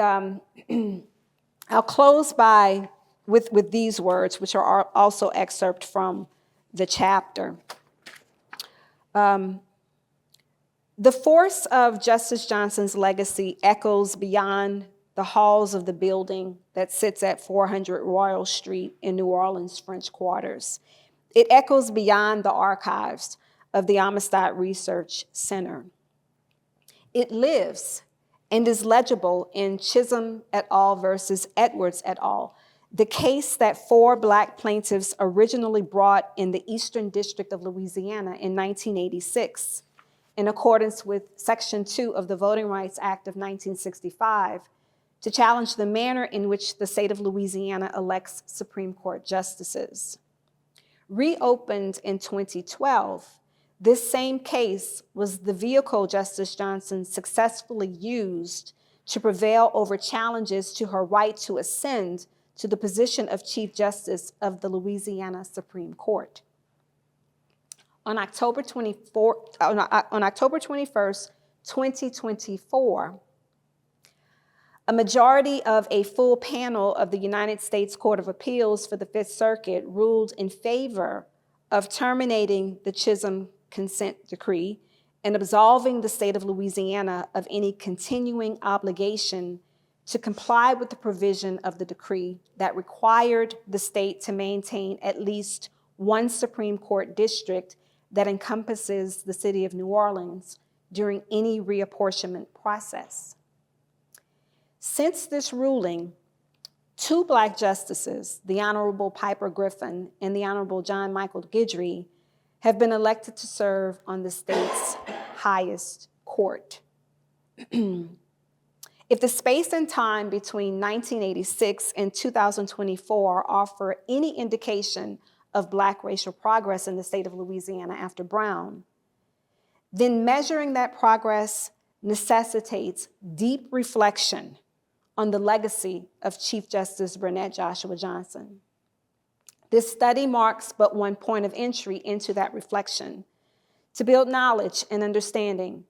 I'll close with these words, which are also excerpt from the chapter. The force of Justice Johnson's legacy echoes beyond the halls of the building that sits at 400 Royal Street in New Orleans, French Quarters. It echoes beyond the archives of the Amistad Research Center. It lives and is legible in Chisholm et al. Versus Edwards et al., the case that 4 Black plaintiffs originally brought in the Eastern District of Louisiana in 1986, in accordance with Section 2 of the Voting Rights Act of 1965, to challenge the manner in which the state of Louisiana elects Supreme Court justices. Reopened in 2012, this same case was the vehicle Justice Johnson successfully used to prevail over challenges to her right to ascend to the position of Chief Justice of the Louisiana Supreme Court. On October 21st, 2024, a majority of a full panel of the United States Court of Appeals for the Fifth Circuit ruled in favor of terminating the Chisholm consent decree and absolving the state of Louisiana of any continuing obligation to comply with the provision of the decree that required the state to maintain at least one Supreme Court district that encompasses the city of New Orleans during any reapportionment process. Since this ruling, 2 Black justices, the Honorable Piper Griffin and the Honorable John Michael Guidry, have been elected to serve on the state's highest court. If the space and time between 1986 and 2024 offer any indication of Black racial progress in the state of Louisiana after Brown, then measuring that progress necessitates deep reflection on the legacy of Chief Justice Bernette Joshua Johnson. This study marks but one point of entry into that reflection to build knowledge and understanding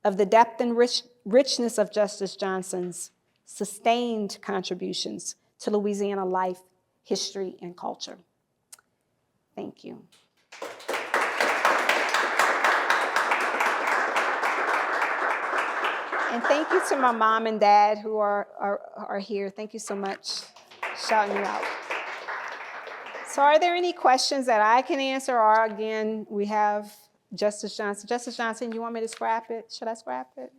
of the depth and richness of Justice Johnson's sustained contributions to Louisiana life, history, and culture. Thank you. And thank you to my mom and dad who are here. Thank you so much, shouting you out. So are there any questions that I can answer? Or again, we have Justice Johnson. Justice Johnson, you want me to scrap it? Should I scrap it?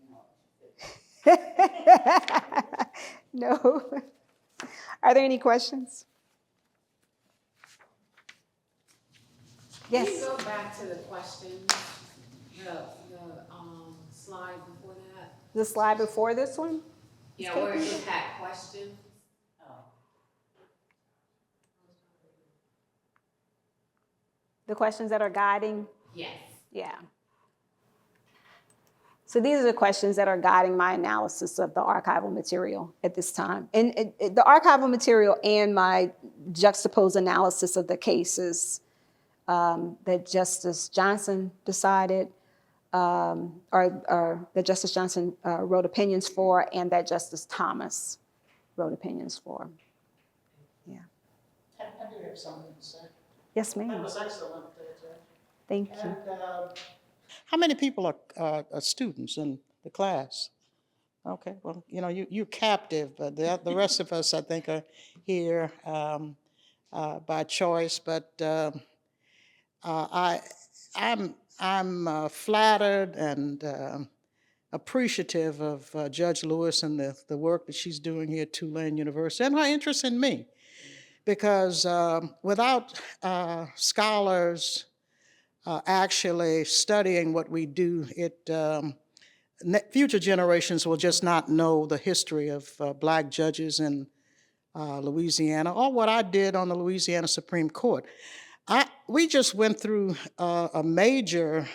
No. Are there any questions? Yes. Can you go back to the questions, the slide before that? The slide before this one? Yeah, where it had questions. The questions that are guiding? Yes. Yeah. So these are the questions that are guiding my analysis of the archival material at this time. And the archival material and my juxtaposed analysis of the cases that Justice Johnson decided, or that Justice Johnson wrote opinions for, and that Justice Thomas wrote opinions for. Yeah. I do have something to say. Yes, That ma'am. was excellent, Judge. Thank you. And How many people are students in the class? Okay, well, you know, you're captive, but the rest of us, I think, are here by choice. But I, I'm flattered and appreciative of Judge Lewis and the work that she's doing here at Tulane University and her interest in me. Because without scholars actually studying what we do, future generations will just not know the history of black judges in Louisiana or what I did on the Louisiana Supreme Court. We just went through a major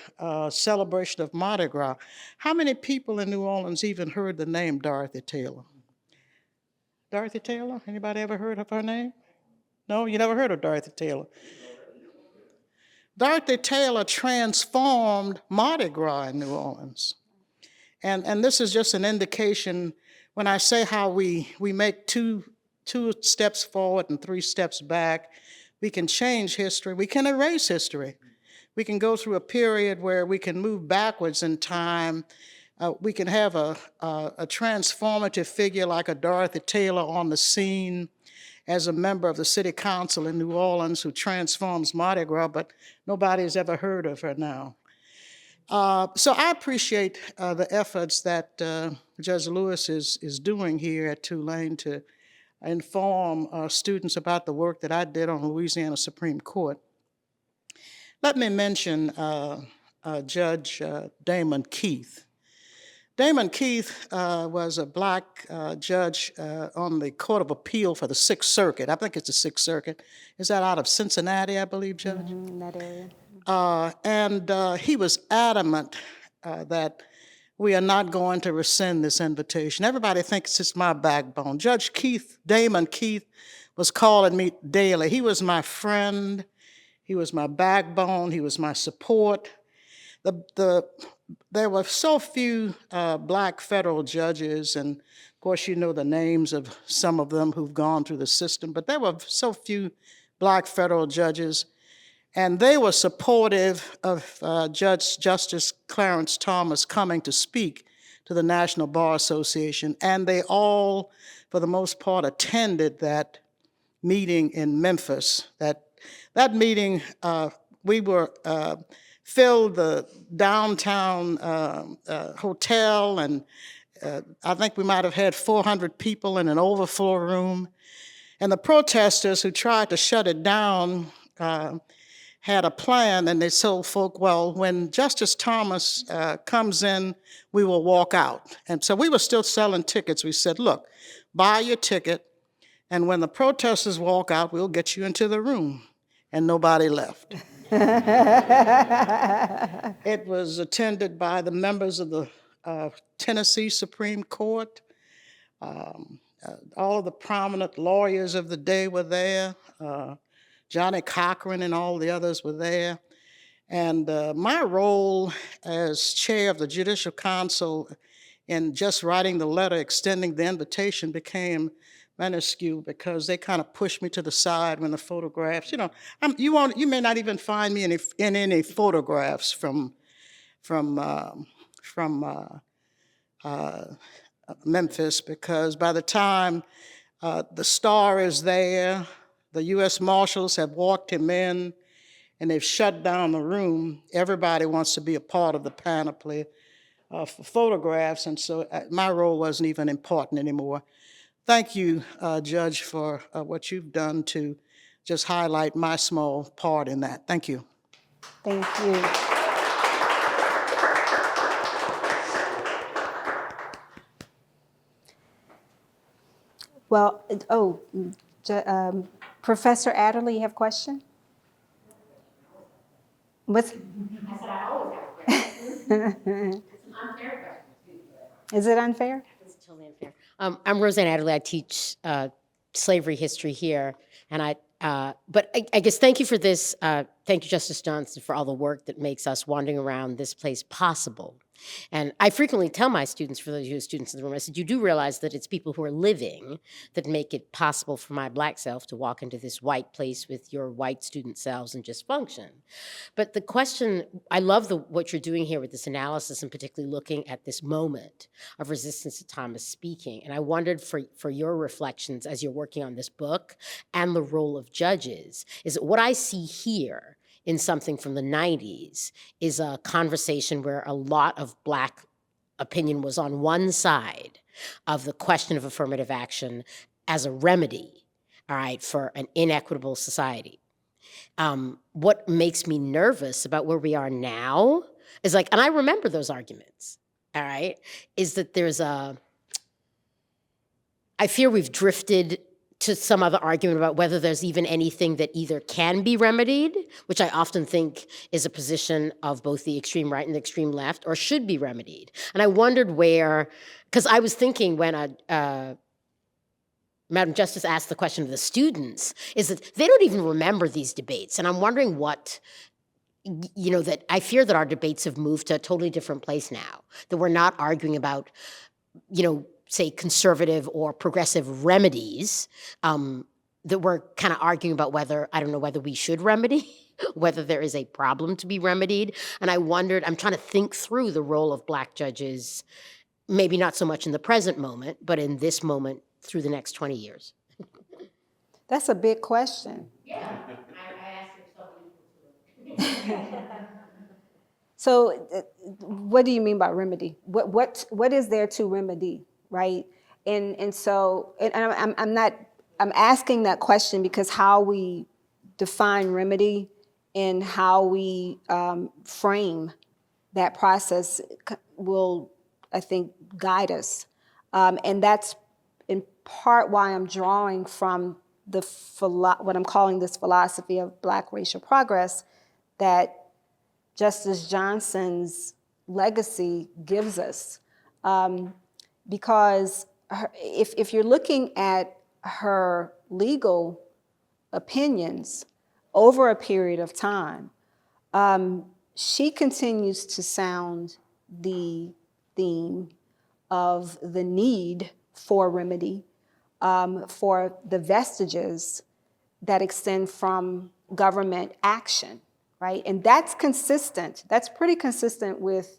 celebration of Mardi Gras. How many people in New Orleans even heard the name Dorothy Taylor? Dorothy Taylor? Anybody ever heard of her name? No, you never heard of Dorothy Taylor. Dorothy Taylor transformed Mardi Gras in New Orleans. And this is just an indication when I say how we make two steps forward and 3 steps back. We can change history. We can erase history. We can go through a period where we can move backwards in time. We can have a transformative figure like a Dorothy Taylor on the scene as a member of the city council in New Orleans who transforms Mardi Gras, but nobody has ever heard of her now. So I appreciate the efforts that Judge Lewis is doing here at Tulane to inform students about the work that I did on the Louisiana Supreme Court. Let me mention Judge Damon Keith. Damon Keith was a black judge on the Court of Appeal for the Sixth Circuit. I think it's the Sixth Circuit. Is that out of Cincinnati, I believe, Judge? In that area. And he was adamant that we are not going to rescind this invitation. Everybody thinks it's my backbone. Judge Keith, Damon Keith, was calling me daily. He was my friend. He was my backbone. He was my support. There were so few black federal judges, and of course you know the names of some of them who've gone through the system, but there were so few black federal judges, and they were supportive of Justice Clarence Thomas coming to speak to the National Bar Association, and they all, for the most part, attended that meeting in Memphis. That meeting, we were filled the downtown hotel, and I think we might have had 400 people in an overflow room. And the protesters who tried to shut it down had a plan, and they told folk, well, when Justice Thomas comes in, we will walk out. And so we were still selling tickets. We said, look, buy your ticket, and when the protesters walk out, we'll get you into the room. And nobody left. It was attended by the members of the Tennessee Supreme Court. All of the prominent lawyers of the day were there. Johnny Cochran and all the others were there. And my role as chair of the Judicial Council in just writing the letter extending the invitation became minuscule because they kind of pushed me to the side when the photographs, you know, you may not even find me in any photographs from Memphis, because by the time the star is there, the U.S. Marshals have walked him in, and they've shut down the room. Everybody wants to be a part of the panoply for photographs, and so my role wasn't even important anymore. Thank you, Judge, for what you've done to just highlight my small part in that. Thank you. Thank you. Well, Professor Adderley, you have a question? What's? I said I always have questions. It's an unfair question. Is it unfair? It's totally unfair. I'm Roseanne Adderley. I teach slavery history here, and but I guess thank you for this. Thank you, Justice Johnson, for all the work that makes us wandering around this place possible. And I frequently tell my students, for those of you students in the room, I said, you do realize that it's people who are living that make it possible for my Black self to walk into this white place with your white student selves and just function. But the question, I love what you're doing here with this analysis, and particularly looking at this moment of resistance to Thomas speaking. And I wondered for your reflections as you're working on this book and the role of judges, is that what I see here in something from the 90s is a conversation where a lot of Black opinion was on one side of the question of affirmative action as a remedy, all right, for an inequitable society. What makes me nervous about where we are now is like, and I remember those arguments, all right, is that I fear we've drifted to some other argument about whether there's even anything that either can be remedied, which I often think is a position of both the extreme right and the extreme left, or should be remedied. And I wondered where, because I was thinking when Madam Justice asked the question of the students, is that they don't even remember these debates. And I'm wondering what, that I fear that our debates have moved to a totally different place now, that we're not arguing about, say, conservative or progressive remedies, that we're kind of arguing about whether we should remedy, whether there is a problem to be remedied. And I wondered, I'm trying to think through the role of Black judges, maybe not so much in the present moment, but in this moment through the next 20 years. That's a big question. Yeah, I asked her. So what do you mean by remedy? What is there to remedy, right? I'm asking that question because how we define remedy and how we frame that process will, I think, guide us. And that's in part why I'm drawing from what I'm calling this philosophy of Black racial progress that Justice Johnson's legacy gives us. Because if you're looking at her legal opinions over a period of time, she continues to sound the theme of the need for remedy, for the vestiges that extend from government action, right? And that's consistent. That's pretty consistent with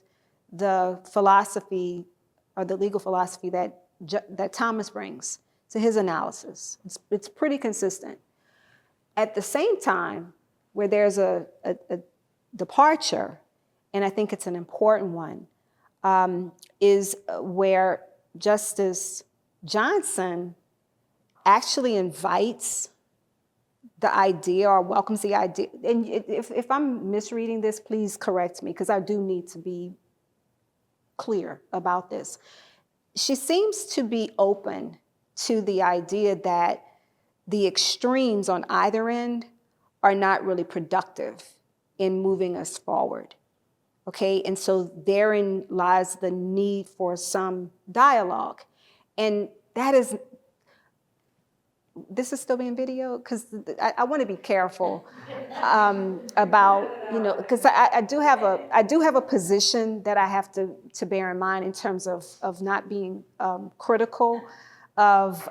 the philosophy or the legal philosophy that Thomas brings to his analysis. It's pretty consistent. At the same time, where there's a departure, and I think it's an important one, is where Justice Johnson actually invites the idea or welcomes the idea. And if I'm misreading this, please correct me, because I do need to be clear about this. She seems to be open to the idea that the extremes on either end are not really productive in moving us forward. Okay, and so therein lies the need for some dialogue. And this is still being videoed? Because I want to be careful about, because I do have a position that I have to bear in mind in terms of not being critical of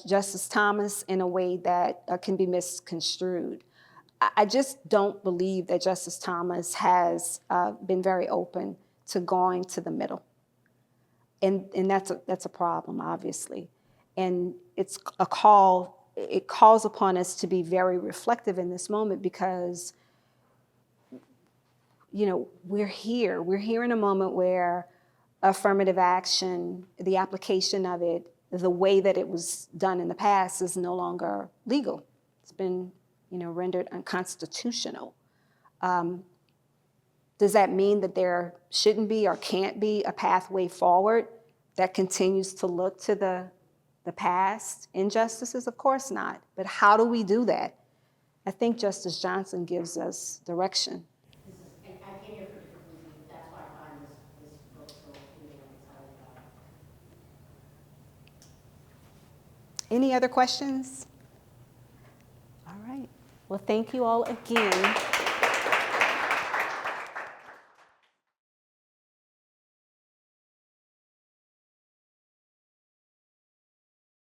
Justice Thomas in a way that can be misconstrued. I just don't believe that Justice Thomas has been very open to going to the middle. And that's a problem, obviously. And it calls upon us to be very reflective in this moment because, we're here. We're here in a moment where affirmative action, the application of it, the way that it was done in the past is no longer legal. It's been, rendered unconstitutional. Does that mean that there shouldn't be or can't be a pathway forward that continues to look to the past injustices? Of course not. But how do we do that? I think Justice Johnson gives us direction. And I came here for different reasons. That's why I find this book so appealing and excited about it. Any other questions? All right. Well, thank you all again.